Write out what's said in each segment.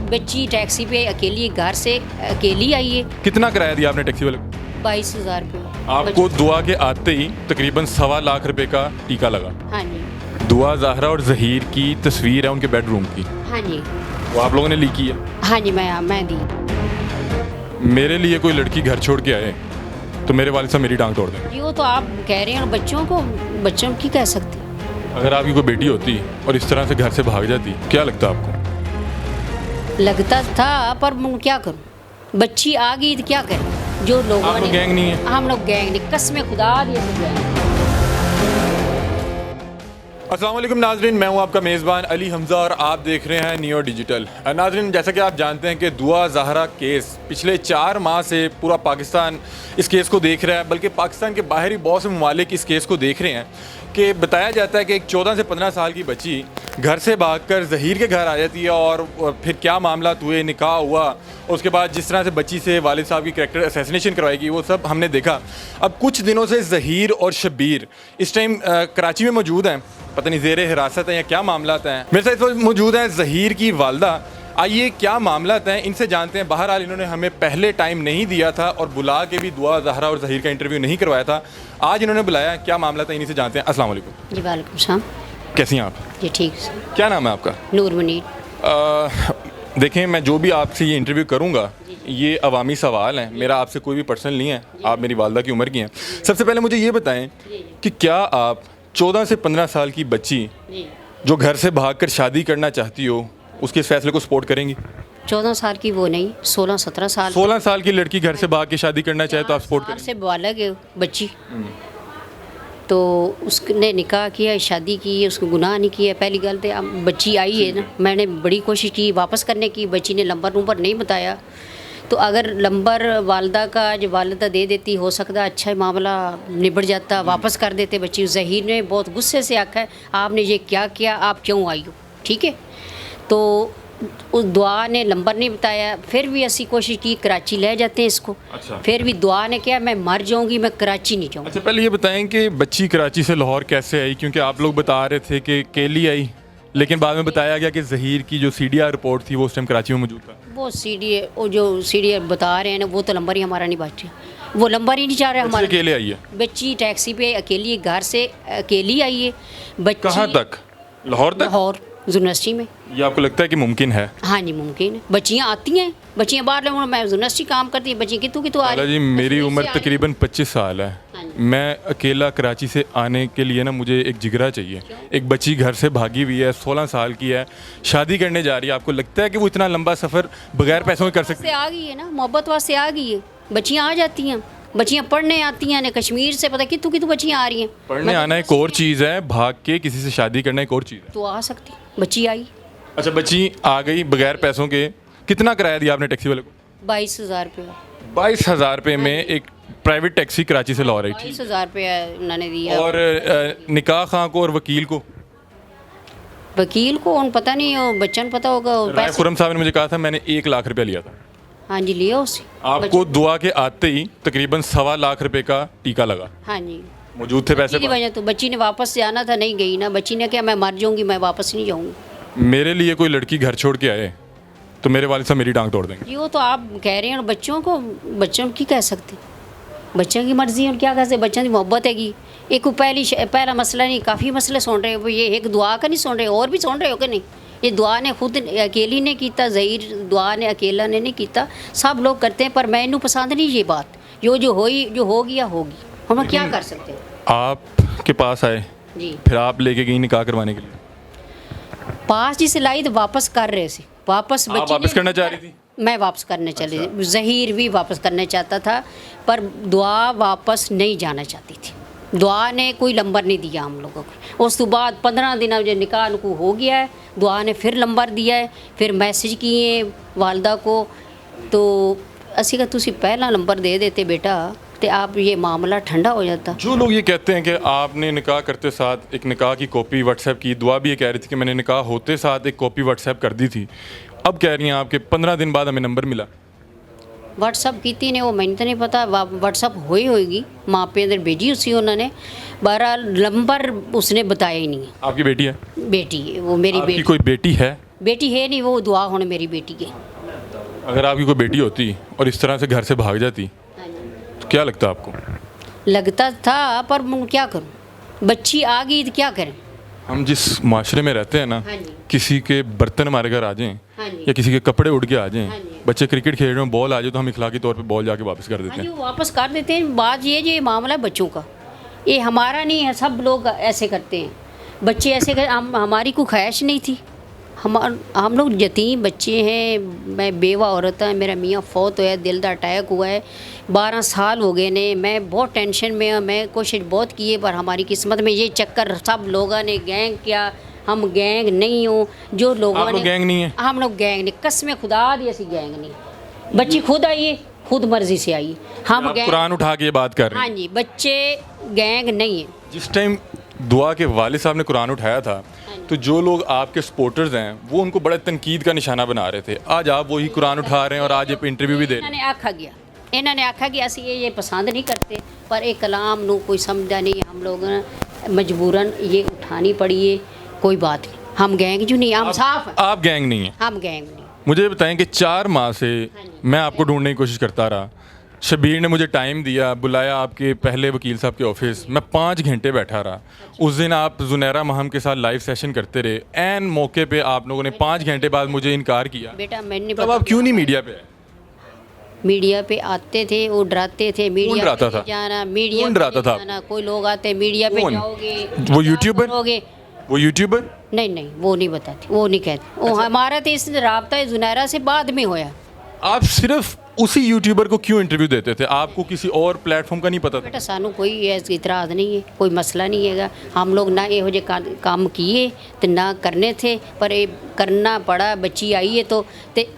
बच्ची टैक्सी पे अकेली घर से अकेली आई है। कितना किराया दिया आपने टैक्सी वाले को? 22,000 रुपये। आपको दुआ के आते ही तकरीबन 1.25 लाख रुपए का टीका लगा। हाँ जी। दुआ, ज़हरा और ज़हीर की तस्वीर है उनके बेडरूम की, हाँ जी। वो आप लोगों ने ली की है। हाँ जी, मैं दी। मेरे लिए कोई लड़की घर छोड़ के आए तो मेरे वालिद साहब मेरी टांग तोड़ दें। जी वो तो आप कह रहे हैं, बच्चों की कह सकते। अगर आपकी कोई बेटी होती और इस तरह से घर से भाग जाती, क्या लगता आपको? लगता था, पर मैं क्या करूं, बच्ची आ गई तो क्या करें। जो लोगों आप लोग गैंग नहीं है? हम लोग गैंग नहीं, कसमें खुदा दिए सब गैंग। अस्सलाम वालेकुम नाजरीन, मैं हूं आपका मेज़बान अली हमज़ा और आप देख रहे हैं नियो डिजिटल। नाजरीन, जैसा कि आप जानते हैं कि दुआ ज़हरा केस पिछले 4 माह से पूरा पाकिस्तान इस केस को देख रहा है, बल्कि पाकिस्तान के बाहर ही बहुत से ममालिक इस केस को देख रहे हैं। कि बताया जाता है कि एक 14 से 15 साल की बच्ची घर से भागकर ज़हीर के घर आ जाती है और फिर क्या मामला हुए, निकाह हुआ, उसके बाद जिस तरह से बच्ची से वालिद साहब की कैरेक्टर असैसिनेशन करवाएगी, वो सब हमने देखा। अब कुछ दिनों से ज़हीर और शब्बीर इस टाइम कराची में मौजूद हैं, पता नहीं ज़ेरे हिरासत है या क्या मामला हैं। मेरे साथ इस वक्त मौजूद हैं ज़हीर की वालदा। आइए क्या मामला हैं इनसे जानते हैं। बहरहाल इन्होंने हमें पहले टाइम नहीं दिया था और बुला के भी दुआ, ज़हरा और ज़हीर का इंटरव्यू नहीं करवाया था। आज इन्होंने बुलाया, क्या मामला था इन्हीं से जानते हैं। अस्सलाम वालेकुम। जी वालेकुम सलाम। कैसी हैं आप? जी ठीक। क्या नाम है आपका? नूर मुनीर। देखें, मैं जो भी आपसे ये इंटरव्यू करूँगा ये अवामी सवाल हैं, मेरा आपसे कोई भी पर्सनल नहीं है। आप मेरी वालदा की उम्र की हैं। सबसे पहले मुझे ये बताएं कि क्या आप 14 से 15 साल की बच्ची जो घर से भागकर शादी करना चाहती हो, उसके इस फैसले को सपोर्ट करेंगे? 14 साल की वो नहीं, 16-17 साल। 16 साल की लड़की घर से भाग के शादी करना चाहे तो आप सपोर्ट करें? से बालग है बच्ची, तो उसने निकाह किया, शादी की है, उसको गुनाह नहीं किया। पहली गल तो अब बच्ची आई है ना, मैंने बड़ी कोशिश की वापस करने की, बच्ची ने नंबर नहीं बताया। तो अगर नंबर वालदा का जो वालदा दे देती, हो सकता अच्छा मामला निबट जाता, वापस कर देते बच्ची। ज़हीर ने बहुत गुस्से से आखा है, आपने ये क्या किया, आप क्यों आई हो, ठीक है। तो उस दुआ ने नंबर नहीं बताया, फिर भी ऐसी कोशिश की, कराची ले जाते हैं इसको। अच्छा। फिर भी दुआ ने कहा मैं मर जाऊंगी, मैं कराची नहीं जाऊंगी। अच्छा, पहले ये बताएं कि बच्ची कराची से लाहौर कैसे आई, क्योंकि आप लोग बता रहे थे कि केली आई, लेकिन बाद में बताया गया कि ज़हीर की जो CDR रिपोर्ट थी वो उस टाइम कराची में मौजूद था। वो CDR बता रहे हैं ना, वो तो नंबर ही हमारा नहीं बच रहा, वो नंबर ही नहीं जा रहा है हमारा। अकेले आई है बच्ची टैक्सी पे अकेली घर से अकेली आई है बच्ची। कहाँ तक? लाहौर तक? लाहौर यूनिवर्सिटी में। ये आपको लगता है कि मुमकिन है? हाँ जी मुमकिन है। बच्चियाँ आती हैं, बच्चियाँ बाहर मैं यूनिवर्सिटी काम करती है, बच्ची कितू आ रही जी, मेरी उम्र तकरीबन 25 साल है। मैं अकेला कराची से आने के लिए ना मुझे एक जिगरा चाहिए। एक बच्ची घर से भागी हुई है, 16 साल की है, शादी करने जा रही है। आपको लगता है कि वो इतना लंबा सफ़र बगैर पैसों के कर सकती है? आ गई है ना, मोहब्बत वास्ते आ गई है। बच्चियाँ आ जाती हैं, बच्चियाँ पढ़ने आती हैं, कश्मीर से पता कितू बच्चियाँ आ रही हैं। पढ़ने आना एक और चीज़ है, भाग के किसी से शादी करना एक और चीज़ है। तो आ सकती, बच्ची आई। अच्छा, बच्ची आ गई बगैर पैसों के। कितना किराया दिया आपने टैक्सी वाले को? 22,000 रुपये। 22,000 रुपये में एक प्राइवेट टैक्सी कराची से लाहौर आई थी। 22,000 रुपये उन्होंने दिया। और निकाह खां को और वकील को उन पता नहीं, वो बच्चन पता होगा। खुरम साहब ने मुझे कहा था मैंने 1 लाख रुपया लिया था। हाँ जी लिया उससे। आपको दुआ के आते ही तकरीबन 1.25 लाख रुपए का टीका लगा। हाँ जी मौजूद थे पैसे? की वजह तो बच्ची ने वापस जाना था, नहीं गई ना। बच्ची ने क्या, मैं मर जाऊंगी, मैं वापस नहीं जाऊंगी। मेरे लिए कोई लड़की घर छोड़ के आए तो मेरे वालिद साहब मेरी टांग तोड़ देंगे। जी वो तो आप कह रहे हैं, बच्चों की कह सकते, बच्चों की मर्जी है, क्या कह सकते। बच्चों की मोहब्बत हैगी। एक पहला मसला नहीं, काफ़ी मसले सुन रहे हो। ये एक दुआ का नहीं सुन रहे, और भी सुन रहे हो कि नहीं? ये दुआ ने खुद अकेली ने किया, ज़हीर दुआ ने अकेला ने नहीं किया, सब लोग करते हैं। पर मैनू पसंद नहीं ये बात, जो हो गया होगी, हम क्या कर सकते हैं। आपके पास आए जी, फिर आप लेके गई निकाह करवाने के लिए? पास जी से लाई तो वापस कर रहे थे, वापस आप वापस करना चाह रही थी? मैं वापस करने चली थी। ज़हीर भी वापस करना चाहता था, पर दुआ वापस नहीं जाना चाहती थी। दुआ ने कोई नंबर नहीं दिया हम लोगों को। उस तो बाद 15 दिन जो निकाह को हो गया है, दुआ ने फिर नंबर दिया है, फिर मैसेज किए वालदा को। तो असी का तुसी पहला नंबर दे देते बेटा, तो आप ये मामला ठंडा हो जाता। जो लोग ये कहते हैं कि आपने निकाह करते साथ एक निकाह की कॉपी व्हाट्सएप की, दुआ भी ये कह रही थी कि मैंने निकाह होते साथ एक कॉपी व्हाट्सएप कर दी थी, अब कह रही हैं आपके 15 दिन बाद हमें नंबर मिला। व्हाट्सअप की ने, वो मैंने तो नहीं पता, व्हाट्सअप हुई होगी, माँ पे अंदर भेजी उसी उन्होंने। बहरहाल नंबर उसने बताया ही नहीं है। आपकी बेटी है? बेटी है वो, मेरी बेटी। कोई बेटी है? बेटी है नहीं, वो दुआ होने मेरी बेटी के। अगर आपकी कोई बेटी होती और इस तरह से घर से भाग जाती तो क्या लगता आपको? लगता था, पर मैं क्या करूं, बच्ची आ गई तो क्या करें। हम जिस माशरे में रहते हैं ना, हाँ जी। किसी के बर्तन हमारे घर आ जाएं हाँ जी। या किसी के कपड़े उड़ के आ जाएं, हाँ जी। बच्चे क्रिकेट खेल रहे हो, बॉल आ जाए तो हम इखलाकी तौर पे बॉल जाके वापस कर हाँ देते जी, हैं। वो वापस कर देते हैं। बात ये मामला है बच्चों का, ये हमारा नहीं है, सब लोग ऐसे करते हैं। बच्चे ऐसे कर, हमारी कोई ख्वाहिश नहीं थी। हम लोग यतीम बच्चे हैं, मैं बेवा औरत है, मेरा मियाँ फौत हुआ है, दिल का अटैक हुआ है, 12 साल हो गए ने। मैं बहुत टेंशन में हूँ, मैं कोशिश बहुत की है, पर हमारी किस्मत में ये चक्कर सब लोगों ने गैंग किया। हम गैंग नहीं हो, जो लोगों आप लोग ने, गैंग नहीं है? हम लोग गैंग नहीं, कसम खुदा दी ऐसी गैंग नहीं। बच्ची खुद आई है, खुद मर्जी से आई है। हम आप गैंग, कुरान उठा के ये बात कर रहे हाँ हैं। जी, बच्चे गैंग नहीं है। जिस टाइम दुआ के वालिद साहब ने कुरान उठाया था तो जो लोग आपके सपोर्टर्स हैं वो उनको बड़ा तनकीद का निशाना बना रहे थे। आज आप वही कुरान उठा रहे हैं और आज ये इंटरव्यू भी दे रहे हैं। इन्होंने आखा कि असं ये पसंद नहीं करते, पर एक कलाम नू कोई समझा नहीं, हम लोग मजबूरन ये उठानी पड़ी है। कोई बात नहीं, हम गैंग जो नहीं, हम साफ हैं, आप गैंग नहीं है? हम गैंग नहीं। मुझे ये बताएं कि 4 माह से मैं आपको ढूंढने की कोशिश करता रहा। शबीर ने मुझे टाइम दिया, बुलाया आपके पहले वकील साहब के ऑफिस, मैं 5 घंटे बैठा रहा। उस दिन आप जुनैरा महम के साथ लाइव सेशन करते रहे, एन मौके पे आप लोगों ने 5 घंटे बाद मुझे इनकार किया। बेटा मैंने तब आप क्यों नहीं मीडिया पे आए? मीडिया पे आते थे, वो डराते थे, मीडिया डराता पे था? जाना, मीडिया कौन पे डराता था? जाना। कोई लोग आते मीडिया पे कौन? जाओगे, वो क्या यूट्यूबर? करोगे? वो यूट्यूबर? नहीं, वो नहीं बताते, वो नहीं कहते। वो हमारा तो इस राब्ता जुनैरा से बाद में होया। आप सिर्फ उसी यूट्यूबर को क्यों इंटरव्यू देते थे? आपको किसी और प्लेटफॉर्म का नहीं पता था? बेटा सानू कोई इतराज़ नहीं है, कोई मसला नहीं है। हम लोग ना यहो जे काम किए तो ना करने थे, पर ये करना पड़ा। बच्ची आई है तो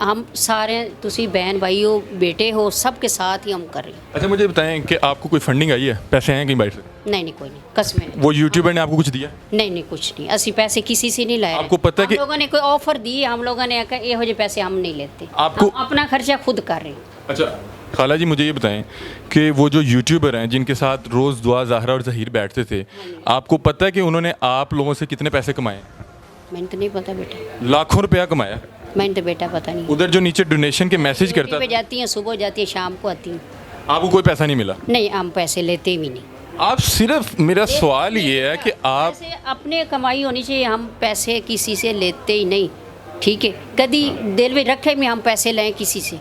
हम सारे, तुसी बहन भाई हो, बेटे हो, सबके साथ ही हम कर रहे हैं। अच्छा मुझे बताएं कि आपको कोई फंडिंग आई है, पैसे हैं कहीं बाहर से? नहीं, कोई नहीं, कसम नहीं। वो यूट्यूबर ने आपको कुछ दिया? नहीं, कुछ नहीं, असि पैसे किसी से नहीं लाए। आपको पता है हम कि लोगों ने कोई ऑफर दी, हम लोगों ने कहा यहो जे पैसे हम नहीं लेते, आपको- हम अपना खर्चा खुद कर रहे हैं। अच्छा खाला जी मुझे ये बताएं कि वो जो यूट्यूबर हैं जिनके साथ रोज़ दुआ, ज़हरा और ज़हीर बैठते थे, आपको पता है कि उन्होंने आप लोगों से कितने पैसे कमाए? मैंने तो नहीं पता बेटा, लाखों रुपया कमाया। मैंने तो बेटा पता नहीं। उधर जो नीचे डोनेशन के मैसेज करता पे था, जाती हैं, सुबह जाती है, शाम को आती हैं। आपको कोई पैसा नहीं मिला? नहीं, हम पैसे लेते भी नहीं। आप सिर्फ, मेरा सवाल ये है कि आप, पैसे अपने कमाई होनी चाहिए, हम पैसे किसी से लेते ही नहीं। ठीक है, कभी दिल में रखे में हम पैसे लें किसी से।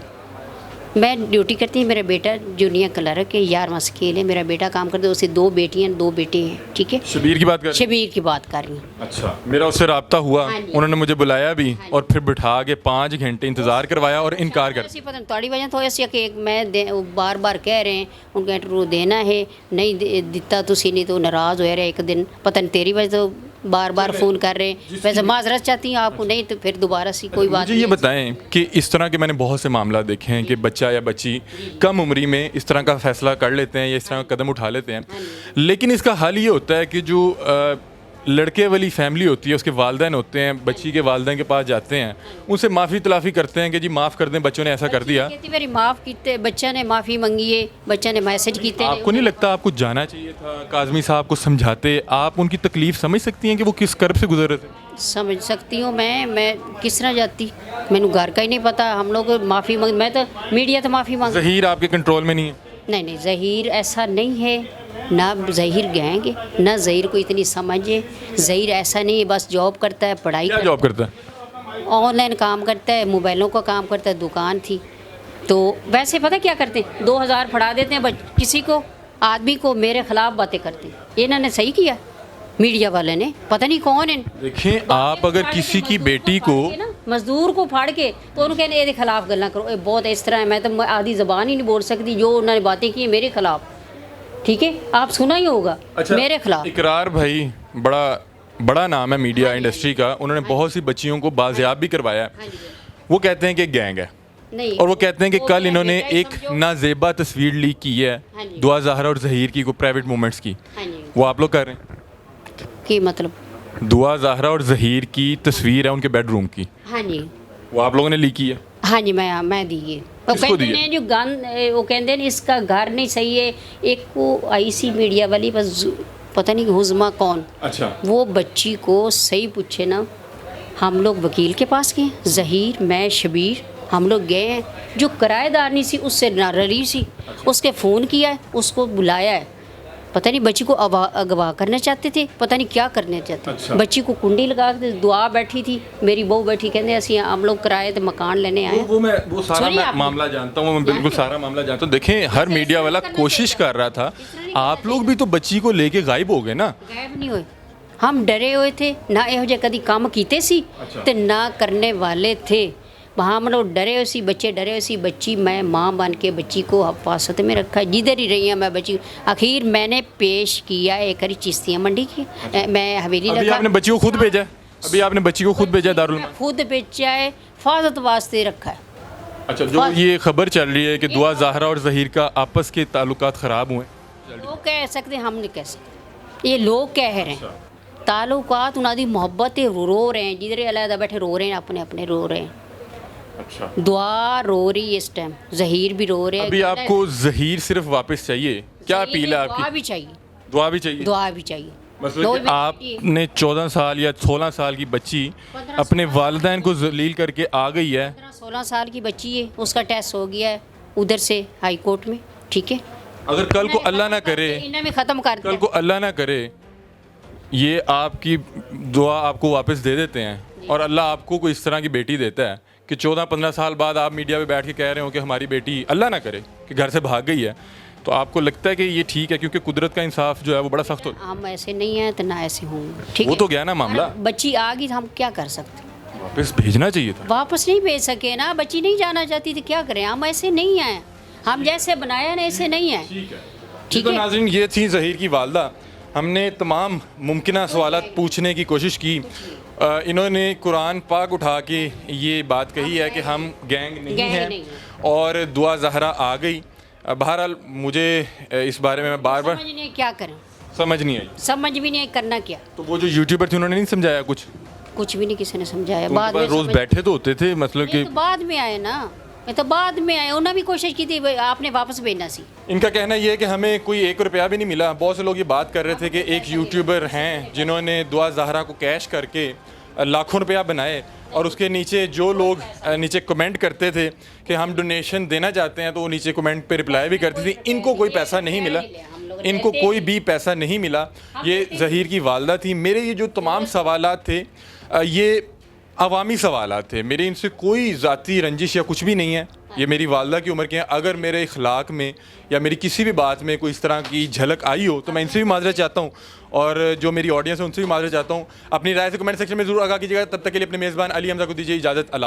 मैं ड्यूटी करती हूँ, मेरा बेटा जूनियर क्लर्क है, 11वां स्केल है, मेरा बेटा काम करता है, उससे 2 बेटियाँ 2 बेटे हैं। ठीक है, शबीर की बात कर? शबीर की बात कर रही हूँ। अच्छा, मेरा उससे रब्ता हुआ, हाँ जी। उन्होंने मुझे बुलाया भी और फिर बिठा के 5 घंटे इंतज़ार करवाया और इनकार कर ऐसी पता नहीं थोड़ी वजह तो ऐसी है कि मैं बार बार कह रहे हैं उनको इंटरव्यू देना है, नहीं दिता तुसी नहीं तो नाराज़ हो रहे। एक दिन पता नहीं तेरी वजह तो बार बार फ़ोन कर रहे हैं। वैसे माजरत चाहती हूँ आपको, नहीं तो फिर दोबारा से कोई बात मुझे नहीं ये है। बताएं कि इस तरह के मैंने बहुत से मामला देखे हैं कि बच्चा या बच्ची कम उम्री में इस तरह का फैसला कर लेते हैं या इस तरह का कदम उठा लेते हैं, लेकिन इसका हल ये होता है कि जो लड़के वाली फैमिली होती है, उसके वालिदैन होते हैं, बच्ची के वालिदैन के पास जाते हैं, उनसे माफ़ी तलाफ़ी करते हैं कि जी माफ़ कर दें, बच्चों ने ऐसा कर दिया। कहती मेरी माफ़ कीते, बच्चा ने माफ़ी मंगी है, बच्चा ने मैसेज कीते। आपको नहीं लगता आपको जाना चाहिए था, काज़मी साहब को समझाते? आप उनकी तकलीफ़ समझ सकती हैं कि वो किस कर्ब से गुजर रहे थे? समझ सकती हूँ मैं किस तरह जाती, मैंने घर का ही नहीं पता। हम लोग माफ़ी मांग, मैं तो मीडिया तो माफ़ी मांग। ज़हीर आपके कंट्रोल में नहीं है? नहीं, ज़हीर ऐसा नहीं है, ना ज़हीर गएंगे, ना ज़हीर को इतनी समझ है। ज़हीर ऐसा नहीं है, बस जॉब करता है, पढ़ाई क्या जॉब करता है? ऑनलाइन काम करता है, मोबाइलों का काम करता है, दुकान थी। तो वैसे पता क्या करते हैं, 2000 फड़ा देते हैं किसी को, आदमी को, मेरे ख़िलाफ़ बातें करते हैं। इन्होंने सही किया, मीडिया वाले ने, पता नहीं कौन है। देखिए आप अगर किसी की बेटी को, मजदूर को फाड़ के तो उन्होंने कहने ये खिलाफ गल्ला करो, ये बहुत इस तरह है, मैं तो आधी ज़बान ही नहीं बोल सकती जो उन्होंने बातें की मेरे खिलाफ। ठीक है, आप सुना ही होगा। अच्छा, मेरे खिलाफ इकरार भाई बड़ा नाम है मीडिया इंडस्ट्री का, उन्होंने बहुत सी बच्चियों को बाजियाब भी करवाया है। वो कहते हैं कि गैंग है, नहीं, और वो कहते हैं कि वो कल मैं इन्होंने बेटा ही एक समझो। नाजेबा तस्वीर लीक की है, हाँ जी। दुआ, ज़हरा और ज़हीर की, को प्राइवेट मोमेंट्स की, हाँ जी, वो आप लोग कर रहे हैं? की मतलब, दुआ, ज़हरा और ज़हीर की तस्वीर है उनके बेडरूम की, हाँ जी, वो आप लोगों ने लीक की है? हाँ जी, मैं दी है। वो किसको कहते दी है? हैं जो गन, वो कहते हैं इसका घर नहीं सही है। एक को आई सी मीडिया वाली, बस पता नहीं हुज़मा कौन, अच्छा, वो बच्ची को सही पूछे ना, हम लोग वकील के पास गए, ज़हीर, मैं, शबीर, हम लोग गए हैं। जो किराएदारनी सी उससे नाराज़ी सी, उसके फ़ोन किया है, उसको बुलाया है। पता नहीं बच्ची को अगवा करना चाहते थे, पता नहीं क्या करना चाहते। अच्छा। बच्ची को कुंडी लगा के दुआ बैठी थी, मेरी बहू बैठी, कहते असी हम लोग किराए ते मकान लेने आए हैं। वो सारा सुनिए मैं आप- मामला जानता हूँ, मैं बिल्कुल सारा मामला जानता हूँ। देखें, हर मीडिया वाला कोशिश कर रहा था, आप लोग भी तो बच्ची को लेके गायब हो गए ना। गायब नहीं हुए, हम डरे हुए थे ना, ਇਹੋ ਜਿਹੇ कदी काम कीते सी ते ना करने वाले थे। वहाँ हम लोग डरे हुए सी, बच्चे डरे हुए सी। बच्ची, मैं माँ बन के बच्ची को हिफाजत में रखा, जिधर ही रही है मैं बच्ची। आखिर मैंने पेश किया एक बारी चिश्तिया मंडी की, मैं हवेली अभी लगा, आपने बच्ची को खुद भेजा है? अभी आपने बच्ची को खुद भेजा है दारुल में? खुद बेचा है, हिफाजत वास्ते रखा है। अच्छा, जो ये खबर चल रही है कि दुआ ज़हरा और ज़हीर का आपस के ताल्लुकात ख़राब हुए, लोग कह सकते, हम नहीं कह सकते, ये लोग कह रहे हैं। ताल्लुकात उन्होंने मोहब्बत रो रहे हैं, जिधर अलहदा बैठे रो रहे हैं, अपने अपने रो रहे हैं। अच्छा, दुआ रो रही है इस टाइम, ज़हीर भी रो रहे हैं। अभी आपको ज़हीर सिर्फ वापस चाहिए? क्या ज़हीर अपील है दुआ आपकी? भी चाहिए, दुआ भी चाहिए? दुआ भी चाहिए। मतलब दो कि बेटी है। आपने 14 साल या 16 साल की बच्ची 15 अपने वालिदैन को जलील करके आ गई है। 16 साल की बच्ची है, उसका टेस्ट हो गया है उधर से हाई कोर्ट में, ठीक है। अगर कल को अल्लाह ना करे, इन्हें भी ख़त्म कर कल दिया। को अल्लाह ना करे, ये आपकी दुआ आपको वापस दे देते हैं और अल्लाह आपको कोई इस तरह की बेटी देता है कि 14-15 साल बाद आप मीडिया पे बैठ के कह रहे हो कि हमारी बेटी अल्लाह ना करे कि घर से भाग गई है, तो आपको लगता है कि ये ठीक है? क्योंकि कुदरत का इंसाफ जो है वो बड़ा सख्त होता हम ऐसे नहीं हैं तो ना ऐसे होंगे, ठीक है। वो है। तो गया ना मामला, बच्ची आ गई तो हम क्या कर सकते हैं? वापस भेजना चाहिए था। वापस नहीं भेज सके ना, बच्ची नहीं जाना चाहती थी, क्या करें? हम ऐसे नहीं हैं, हम जैसे बनाया ना ऐसे नहीं हैं। ठीक है, ठीक तो है। नाज़रीन, ये थी ज़हीर की वालदा। हमने तमाम मुमकिन सवालात पूछने की कोशिश की। इन्होंने कुरान पाक उठा के ये बात कही है कि हम गैंग नहीं गैंग हैं नहीं है। और दुआ ज़हरा आ गई। बहरहाल मुझे इस बारे में बार बार समझ नहीं क्या करें, समझ नहीं आई। समझ भी नहीं करना क्या, तो वो जो यूट्यूबर थे उन्होंने नहीं समझाया कुछ भी नहीं किसी ने समझाया। उनके बाद पास में रोज़ समझ- बैठे तो होते थे, मतलब ये कि तो बाद में आए ना, ये तो बाद में आए। उन्होंने भी कोशिश की थी, आपने वापस भेजना सी। इनका कहना ये है कि हमें कोई 1 रुपया भी नहीं मिला। बहुत से लोग ये बात कर रहे थे कि एक यूट्यूबर हैं जिन्होंने दुआ ज़हरा को कैश करके लाखों रुपया बनाए और उसके नीचे जो लोग नीचे कमेंट करते थे कि हम डोनेशन देना चाहते हैं, तो वो नीचे कमेंट पे रिप्लाई भी करती थी। इनको कोई पैसा नहीं मिला, इनको कोई भी पैसा नहीं मिला। ये ज़हीर की वालदा थी। मेरे ये जो तमाम सवालात थे ये अवामी सवालात थे, मेरे इनसे कोई ज़ाती रंजिश या कुछ भी नहीं है। ये मेरी वालदा की उम्र के हैं। अगर मेरे इखलाक में या मेरी किसी भी बात में कोई इस तरह की झलक आई हो तो मैं इनसे भी माजरत चाहता हूँ और जो मेरी ऑडियंस है उनसे भी माजरत चाहता हूँ। अपनी राय से कमेंट सेक्शन में ज़रूर आगाह कीजिएगा। तब तक के लिए अपने मेज़बान अली हमज़ा को दीजिए इजाज़त। अल्लाह।